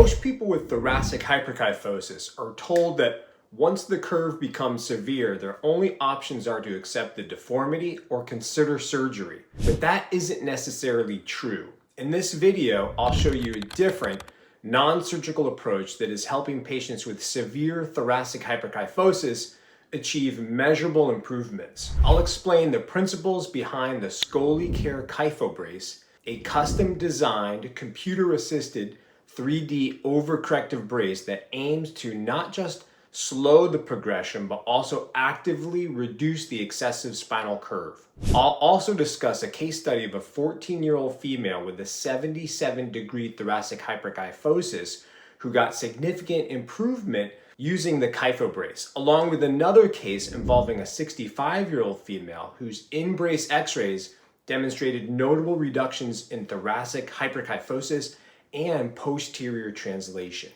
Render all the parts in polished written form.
Most people with thoracic hyperkyphosis are told that once the curve becomes severe, their only options are to accept the deformity or consider surgery. But that isn't necessarily true. In this video, I'll show you a different, non-surgical approach that is helping patients with severe thoracic hyperkyphosis achieve measurable improvements. I'll explain the principles behind the ScolioCare KyphoBrace, a custom-designed, computer-assisted 3D overcorrective brace that aims to not just slow the progression, but also actively reduce the excessive spinal curve. I'll also discuss a case study of a 14-year-old female with a 77-degree thoracic hyperkyphosis who got significant improvement using the KyphoBrace, along with another case involving a 65-year-old female whose in-brace x-rays demonstrated notable reductions in thoracic hyperkyphosis and posterior translation.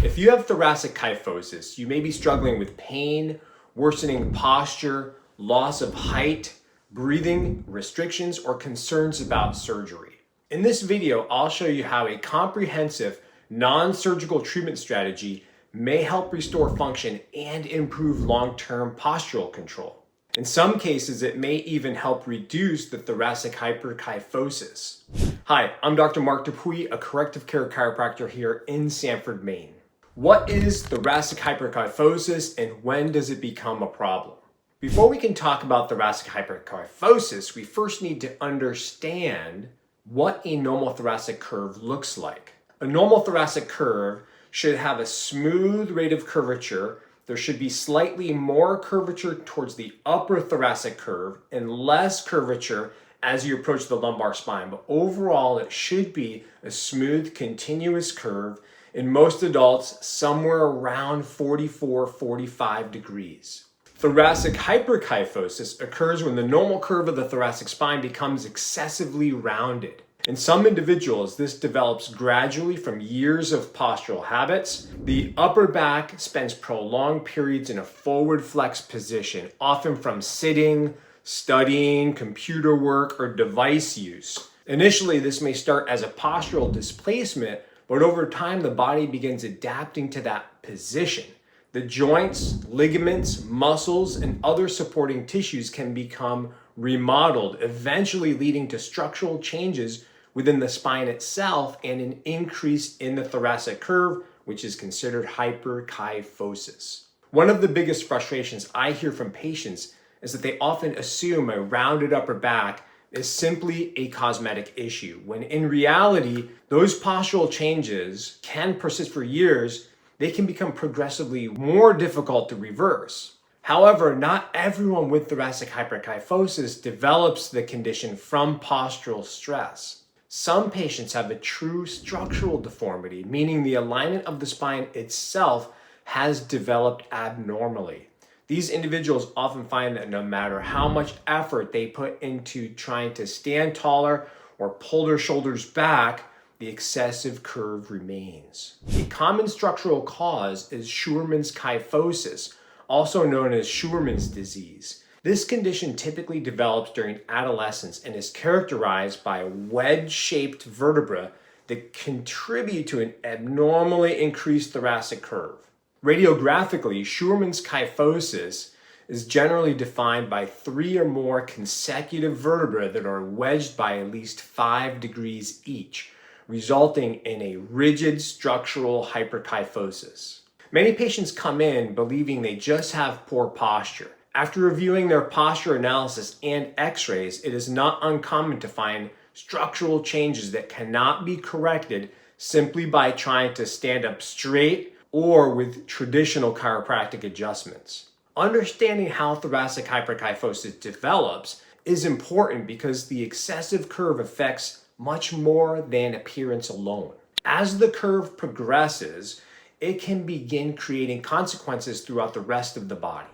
If you have thoracic kyphosis, you may be struggling with pain, worsening posture, loss of height, breathing restrictions, or concerns about surgery. In this video, I'll show you how a comprehensive, non-surgical treatment strategy may help restore function and improve long-term postural control. In some cases, it may even help reduce the thoracic hyperkyphosis. Hi, I'm Dr. Marc Dupuis, a corrective care chiropractor here in Sanford, Maine. What is thoracic hyperkyphosis and when does it become a problem? Before we can talk about thoracic hyperkyphosis, we first need to understand what a normal thoracic curve looks like. A normal thoracic curve should have a smooth rate of curvature. There should be slightly more curvature towards the upper thoracic curve and less curvature as you approach the lumbar spine. But overall, it should be a smooth, continuous curve. In most adults, somewhere around 44-45 degrees. Thoracic hyperkyphosis occurs when the normal curve of the thoracic spine becomes excessively rounded. In some individuals, this develops gradually from years of postural habits. The upper back spends prolonged periods in a forward flex position, often from sitting, studying, computer work, or device use. Initially, this may start as a postural displacement, but over time, the body begins adapting to that position. The joints, ligaments, muscles, and other supporting tissues can become remodeled, eventually leading to structural changes within the spine itself and an increase in the thoracic curve, which is considered hyperkyphosis. One of the biggest frustrations I hear from patients is that they often assume a rounded upper back is simply a cosmetic issue, when in reality, those postural changes can persist for years. They can become progressively more difficult to reverse. However, not everyone with thoracic hyperkyphosis develops the condition from postural stress. Some patients have a true structural deformity, meaning the alignment of the spine itself has developed abnormally. These individuals often find that no matter how much effort they put into trying to stand taller or pull their shoulders back, the excessive curve remains. A common structural cause is Scheuermann's kyphosis, also known as Scheuermann's disease. This condition typically develops during adolescence and is characterized by wedge-shaped vertebrae that contribute to an abnormally increased thoracic curve. Radiographically, Scheuermann's kyphosis is generally defined by 3 or more consecutive vertebrae that are wedged by at least 5 degrees each, resulting in a rigid structural hyperkyphosis. Many patients come in believing they just have poor posture. After reviewing their posture analysis and x-rays, it is not uncommon to find structural changes that cannot be corrected simply by trying to stand up straight or with traditional chiropractic adjustments. Understanding how thoracic hyperkyphosis develops is important because the excessive curve affects much more than appearance alone. As the curve progresses, it can begin creating consequences throughout the rest of the body.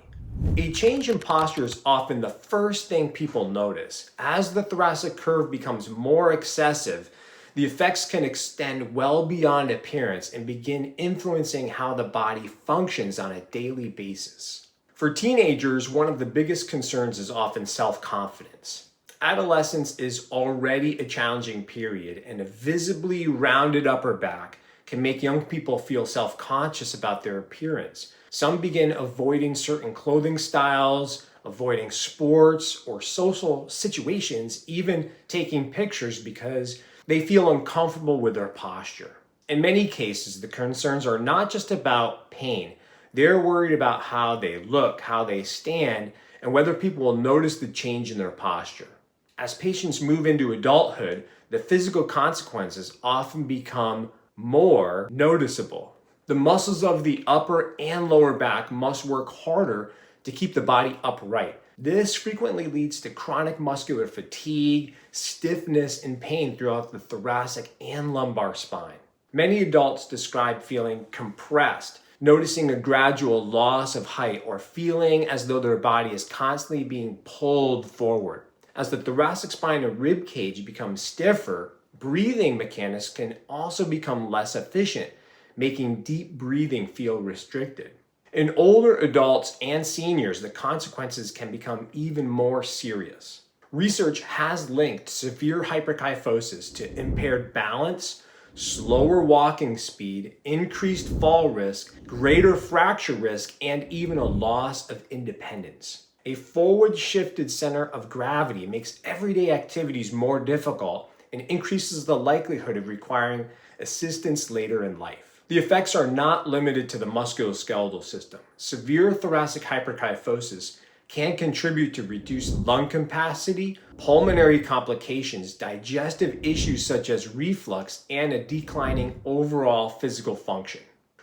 A change in posture is often the first thing people notice. As the thoracic curve becomes more excessive, the effects can extend well beyond appearance and begin influencing how the body functions on a daily basis. For teenagers, one of the biggest concerns is often self-confidence. Adolescence is already a challenging period, and a visibly rounded upper back can make young people feel self-conscious about their appearance. Some begin avoiding certain clothing styles, avoiding sports or social situations, even taking pictures because they feel uncomfortable with their posture. In many cases, the concerns are not just about pain. They're worried about how they look, how they stand, and whether people will notice the change in their posture. As patients move into adulthood, the physical consequences often become more noticeable. The muscles of the upper and lower back must work harder to keep the body upright. This frequently leads to chronic muscular fatigue, stiffness, and pain throughout the thoracic and lumbar spine. Many adults describe feeling compressed, noticing a gradual loss of height, or feeling as though their body is constantly being pulled forward. As the thoracic spine and rib cage become stiffer, breathing mechanics can also become less efficient, making deep breathing feel restricted. In older adults and seniors, the consequences can become even more serious. Research has linked severe hyperkyphosis to impaired balance, slower walking speed, increased fall risk, greater fracture risk, and even a loss of independence. A forward-shifted center of gravity makes everyday activities more difficult and increases the likelihood of requiring assistance later in life. The effects are not limited to the musculoskeletal system. Severe thoracic hyperkyphosis can contribute to reduced lung capacity, pulmonary complications, digestive issues such as reflux, and a declining overall physical function.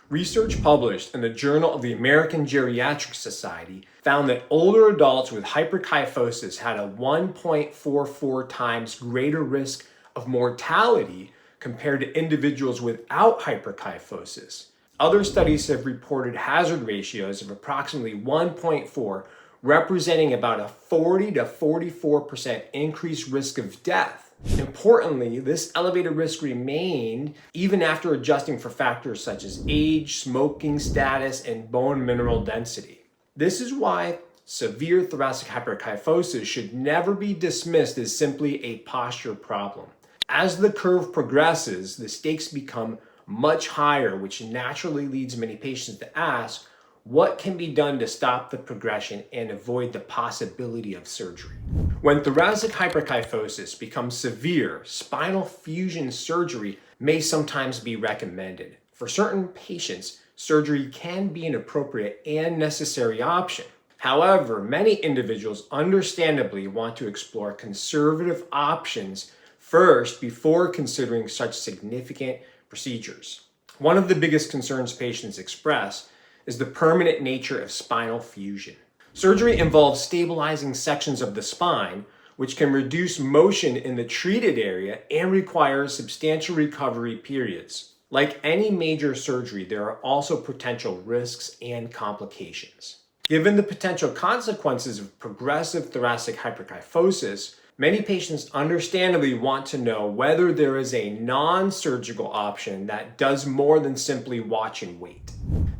Research published in the Journal of the American Geriatric Society found that older adults with hyperkyphosis had a 1.44 times greater risk of mortality compared to individuals without hyperkyphosis. Other studies have reported hazard ratios of approximately 1.4, representing about a 40 to 44% increased risk of death. Importantly, this elevated risk remained even after adjusting for factors such as age, smoking status, and bone mineral density. This is why severe thoracic hyperkyphosis should never be dismissed as simply a posture problem. As the curve progresses, the stakes become much higher, which naturally leads many patients to ask, what can be done to stop the progression and avoid the possibility of surgery? When thoracic hyperkyphosis becomes severe, spinal fusion surgery may sometimes be recommended. For certain patients, surgery can be an appropriate and necessary option. However, many individuals understandably want to explore conservative options first before considering such significant procedures. One of the biggest concerns patients express is the permanent nature of spinal fusion. Surgery involves stabilizing sections of the spine, which can reduce motion in the treated area and requires substantial recovery periods. Like any major surgery, there are also potential risks and complications. Given the potential consequences of progressive thoracic hyperkyphosis, many patients understandably want to know whether there is a non-surgical option that does more than simply watch and wait.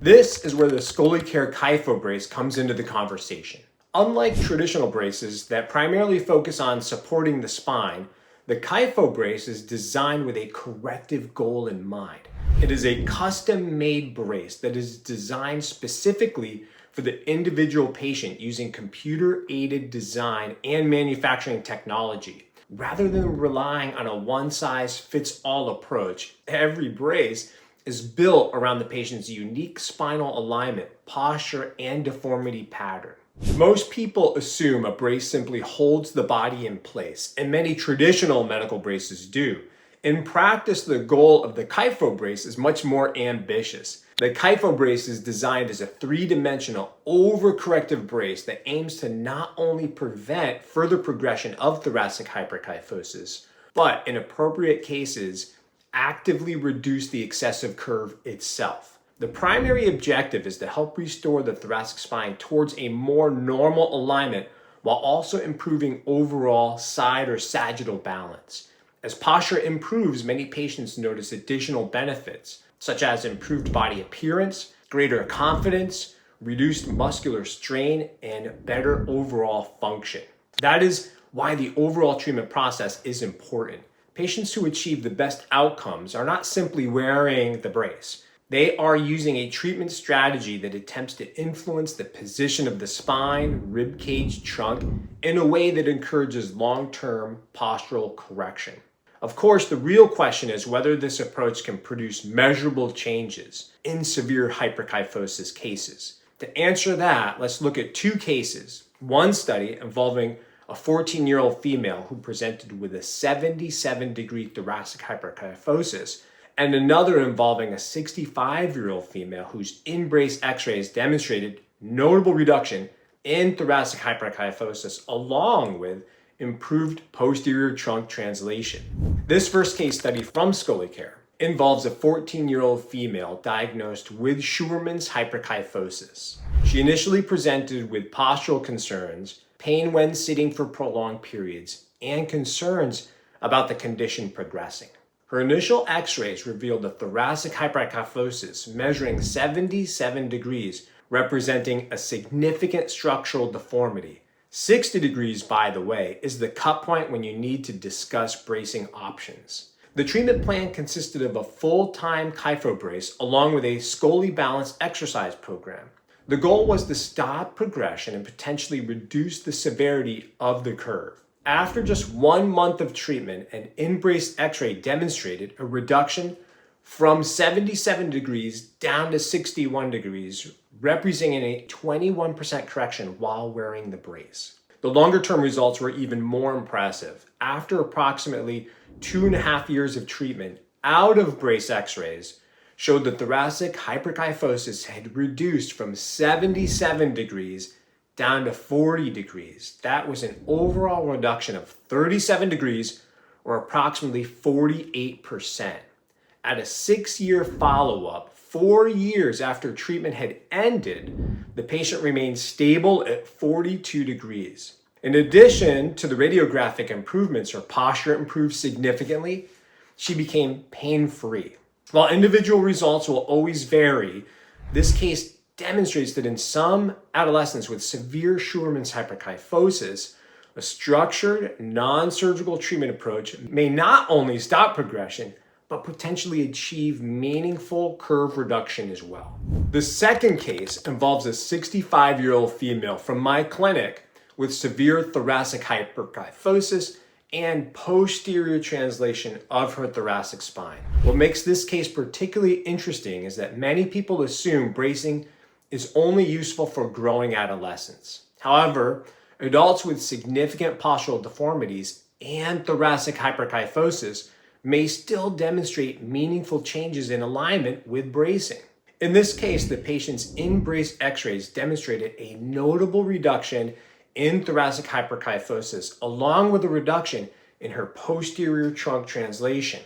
This is where the ScolioCare KyphoBrace comes into the conversation. Unlike traditional braces that primarily focus on supporting the spine, the KyphoBrace is designed with a corrective goal in mind. It is a custom-made brace that is designed specifically for the individual patient using computer-aided design and manufacturing technology. Rather than relying on a one-size-fits-all approach, every brace is built around the patient's unique spinal alignment, posture, and deformity pattern. Most people assume a brace simply holds the body in place, and many traditional medical braces do. In practice, the goal of the KyphoBrace is much more ambitious. The KyphoBrace is designed as a three-dimensional overcorrective brace that aims to not only prevent further progression of thoracic hyperkyphosis, but in appropriate cases, actively reduce the excessive curve itself. The primary objective is to help restore the thoracic spine towards a more normal alignment while also improving overall side or sagittal balance. As posture improves, many patients notice additional benefits, such as improved body appearance, greater confidence, reduced muscular strain, and better overall function. That is why the overall treatment process is important. Patients who achieve the best outcomes are not simply wearing the brace. They are using a treatment strategy that attempts to influence the position of the spine, rib cage, trunk in a way that encourages long-term postural correction. Of course, the real question is whether this approach can produce measurable changes in severe hyperkyphosis cases. To answer that, let's look at two cases. One study involving a 14-year-old female who presented with a 77-degree thoracic hyperkyphosis, and another involving a 65-year-old female whose in-brace x-rays demonstrated notable reduction in thoracic hyperkyphosis along with improved posterior trunk translation. This first case study from Scheuermann involves a 14-year-old female diagnosed with Scheuermann's hyperkyphosis. She initially presented with postural concerns, pain when sitting for prolonged periods, and concerns about the condition progressing. Her initial x-rays revealed a thoracic hyperkyphosis measuring 77 degrees, representing a significant structural deformity. 60 degrees, by the way, is the cut point when you need to discuss bracing options. The treatment plan consisted of a full-time KyphoBrace along with a scoliosis balance exercise program. The goal was to stop progression and potentially reduce the severity of the curve. After just 1 month of treatment, an in-brace x-ray demonstrated a reduction from 77 degrees down to 61 degrees, representing a 21% correction while wearing the brace. The longer-term results were even more impressive. After approximately 2.5 years of treatment, out of brace x-rays showed that thoracic hyperkyphosis had reduced from 77 degrees down to 40 degrees. That was an overall reduction of 37 degrees, or approximately 48%. At a 6-year follow-up, 4 years after treatment had ended, the patient remained stable at 42 degrees. In addition to the radiographic improvements, her posture improved significantly. She became pain-free. While individual results will always vary, this case demonstrates that in some adolescents with severe Scheuermann's hyperkyphosis, a structured, non-surgical treatment approach may not only stop progression, but potentially achieve meaningful curve reduction as well. The second case involves a 65-year-old female from my clinic with severe thoracic hyperkyphosis and posterior translation of her thoracic spine. What makes this case particularly interesting is that many people assume bracing is only useful for growing adolescents. However, adults with significant postural deformities and thoracic hyperkyphosis may still demonstrate meaningful changes in alignment with bracing. In this case, the patient's in-brace x-rays demonstrated a notable reduction in thoracic hyperkyphosis, along with a reduction in her posterior trunk translation.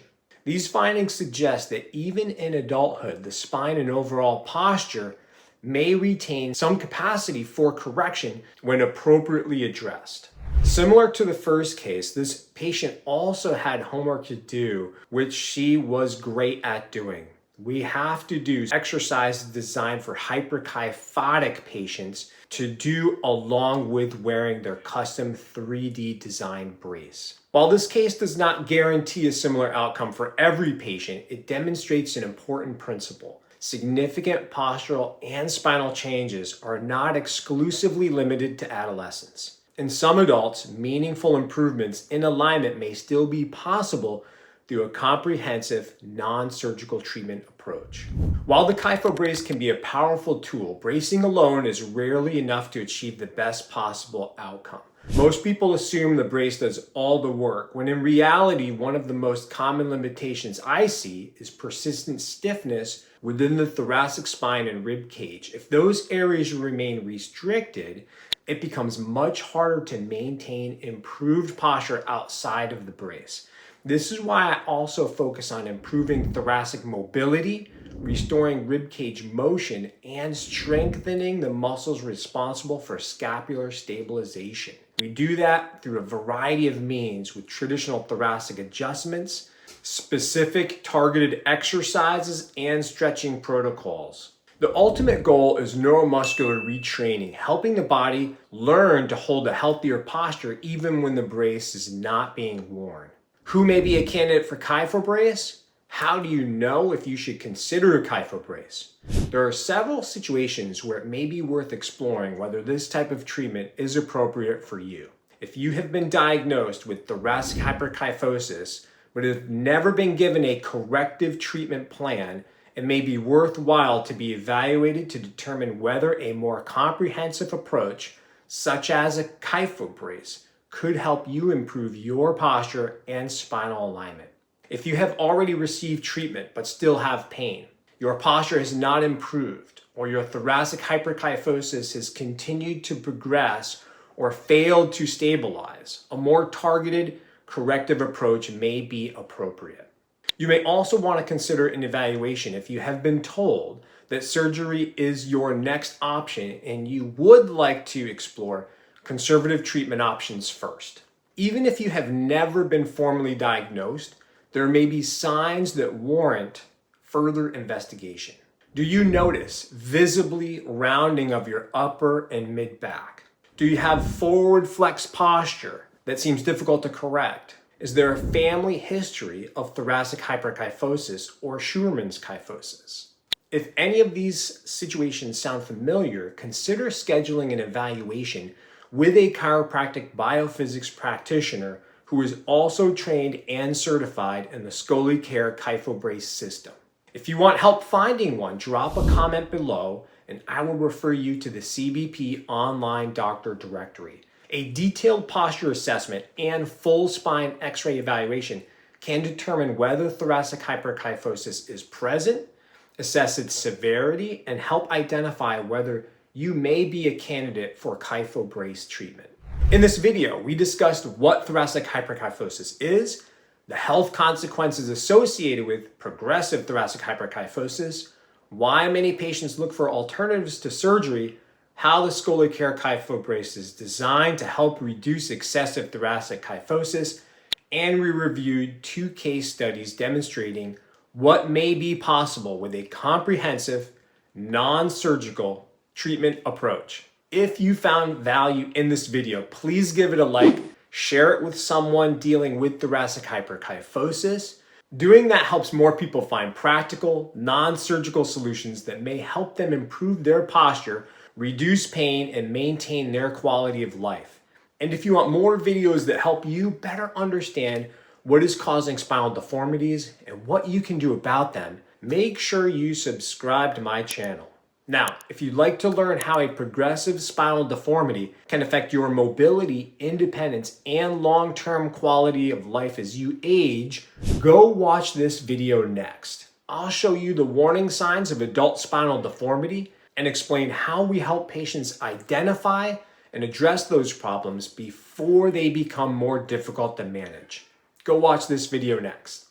These findings suggest that even in adulthood, the spine and overall posture may retain some capacity for correction when appropriately addressed. Similar to the first case, this patient also had homework to do, which she was great at doing. We have to do exercises designed for hyperkyphotic patients to do along with wearing their custom 3D designed brace. While this case does not guarantee a similar outcome for every patient, it demonstrates an important principle. Significant postural and spinal changes are not exclusively limited to adolescents. In some adults, meaningful improvements in alignment may still be possible through a comprehensive, non-surgical treatment approach. While the KyphoBrace can be a powerful tool, bracing alone is rarely enough to achieve the best possible outcome. Most people assume the brace does all the work, when in reality, one of the most common limitations I see is persistent stiffness within the thoracic spine and rib cage. If those areas remain restricted, it becomes much harder to maintain improved posture outside of the brace. This is why I also focus on improving thoracic mobility, restoring rib cage motion, and strengthening the muscles responsible for scapular stabilization. We do that through a variety of means with traditional thoracic adjustments, specific targeted exercises, and stretching protocols. The ultimate goal is neuromuscular retraining, helping the body learn to hold a healthier posture even when the brace is not being worn. Who may be a candidate for KyphoBrace? How do you know if you should consider a KyphoBrace? There are several situations where it may be worth exploring whether this type of treatment is appropriate for you. If you have been diagnosed with thoracic hyperkyphosis, but have never been given a corrective treatment plan, it may be worthwhile to be evaluated to determine whether a more comprehensive approach, such as a KyphoBrace, could help you improve your posture and spinal alignment. If you have already received treatment but still have pain, your posture has not improved, or your thoracic hyperkyphosis has continued to progress or failed to stabilize, a more targeted corrective approach may be appropriate. You may also want to consider an evaluation if you have been told that surgery is your next option and you would like to explore conservative treatment options first. Even if you have never been formally diagnosed, there may be signs that warrant further investigation. Do you notice visibly rounding of your upper and mid back? Do you have forward flex posture that seems difficult to correct? Is there a family history of thoracic hyperkyphosis or Scheuermann's kyphosis? If any of these situations sound familiar, consider scheduling an evaluation with a chiropractic biophysics practitioner who is also trained and certified in the ScheuerMann KyphoBrace system. If you want help finding one, drop a comment below and I will refer you to the CBP online doctor directory. A detailed posture assessment and full spine x-ray evaluation can determine whether thoracic hyperkyphosis is present, assess its severity, and help identify whether you may be a candidate for KyphoBrace treatment. In this video, we discussed what thoracic hyperkyphosis is, the health consequences associated with progressive thoracic hyperkyphosis, why many patients look for alternatives to surgery, how the ScheuerMann KyphoBrace is designed to help reduce excessive thoracic kyphosis, and we reviewed 2 case studies demonstrating what may be possible with a comprehensive, non-surgical treatment approach. If you found value in this video, please give it a like, share it with someone dealing with thoracic hyperkyphosis. Doing that helps more people find practical, non-surgical solutions that may help them improve their posture, reduce pain, and maintain their quality of life. And if you want more videos that help you better understand what is causing spinal deformities and what you can do about them, make sure you subscribe to my channel. Now, if you'd like to learn how a progressive spinal deformity can affect your mobility, independence, and long-term quality of life as you age, go watch this video next. I'll show you the warning signs of adult spinal deformity and explain how we help patients identify and address those problems before they become more difficult to manage. Go watch this video next.